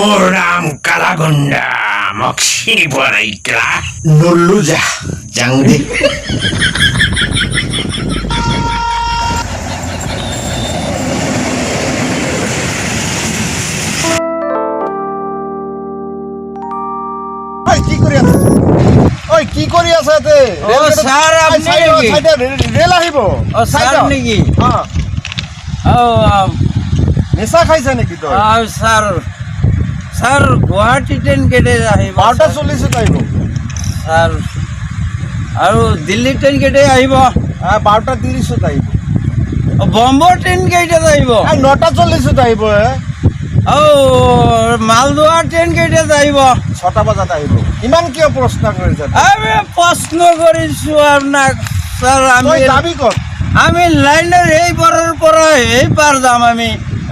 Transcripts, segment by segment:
মোৰ নাম কালাগুণ্ডা মোক চিনি পোৱা নাই কেলা নল্লো যাওঁ দে কি কৰি আছে তে স্যাৰ আপনি ৰেল আহিব স্যাৰ নাকি নেশা খাইছে নাকি তো স্যাৰ স্যাৰ গুৱাহাটী ট্ৰেইন কেটে আহিব 12:40 আহিব স্যাৰ আৰু দিল্লী ট্ৰেইন কেটে আহিব 12:30 আহিব বম্বে ট্ৰেইন কেইটাত আহিব 9:40 আহিব মালদোৱা ট্ৰেইন কেইটাত আহিব 6টা বজাত আহিব ইমান কিয় প্ৰশ্ন কৰিছে আমি প্ৰশ্ন কৰিছো আপোনাক স্যাৰ আমি যাবি ক'ত আমি লাইনৰ এই পাৰৰ পৰা এই পাৰ যাম আমি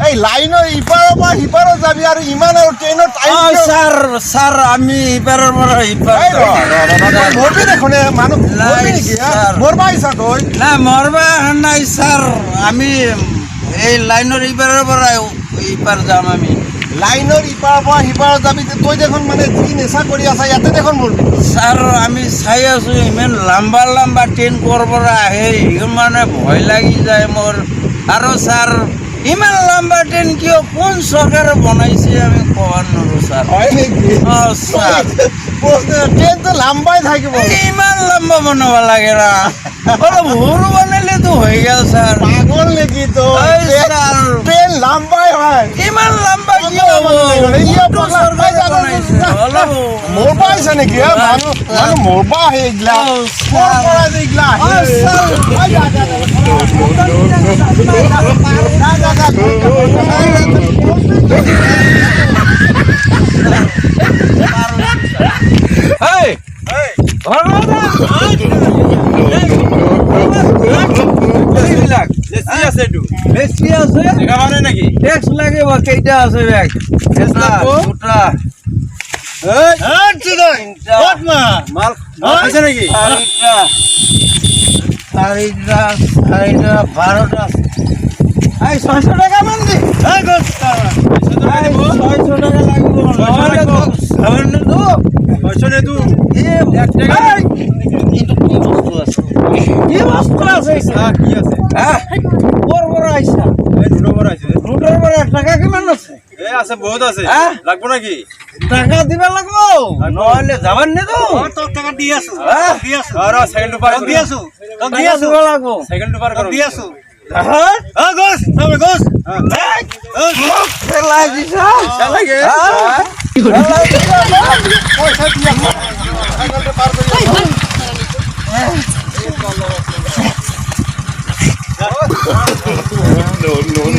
এই লাইনৰ ইপাৰৰ পৰা সিপাৰৰ যাবি আৰু ইমান আৰু ট্ৰেইনৰ টাইম স্যাৰ স্যাৰ আমি ইপাৰৰ পৰা ইপাৰ মৰবি দেখোন মানুহ মৰবি নেকি মৰবা আহিছা তই না মৰবা নাই স্যাৰ আমি এই লাইনৰ ইপাৰৰ পৰা ইপাৰ যাম আমি লাইনৰ ইপাৰৰ পৰা সিপাৰৰ যাবি তই দেখোন মানে যি নেশা কৰি আছা ইয়াতে দেখোন মৰবি স্যাৰ আমি চাই আছো ইমান লম্বা লম্বা ট্ৰেইন ক'ৰ পৰা আহে মানে ভয় লাগি যায় মোৰ আৰু স্যাৰ ইমান লম্বা ট্ৰেইন কিয় কোন চৰকাৰে বনাইছে আমি ক'ব নোৱাৰো স্যাৰ হয় নেকি স্যাৰ ট্ৰেইনটো লম্বাই থাকিব ইমান লম্বা বনাব লাগে না অলপ সৰু বনালেতো হৈ গ'ল স্যাৰ পাগল নেকি তই ট্ৰেইন লম্বাই হয় ইমান লম্বা কিয় হ'ব চৰকাৰে বনাইছে অলপ মৰবা আহিছে নেকি মানুহ মৰবা আহে এইগিলা ক'ৰ পৰা যে এইগিলা টেক্স লাগিব কেইটা আছে বেগ চাৰিটা 12টা 600 টাকা মান দি 600 টাকা লাগিব কি বস্তু আছে ক'ৰ পৰা আহিছা ৰোডৰ পৰা টাকা কিমান আছে আছে বহুত আছে লাগব নাকি টাকা দিবা লাগব নহলে যাবান নে তো তোর টাকা দি আছো সেকেন্ড লাগব সেকেন্ড পার করো দি আছো গোস তবে গোস পেলাই দিছা লাগে পয়সা দিয়া সেকেন্ড পার করি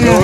no.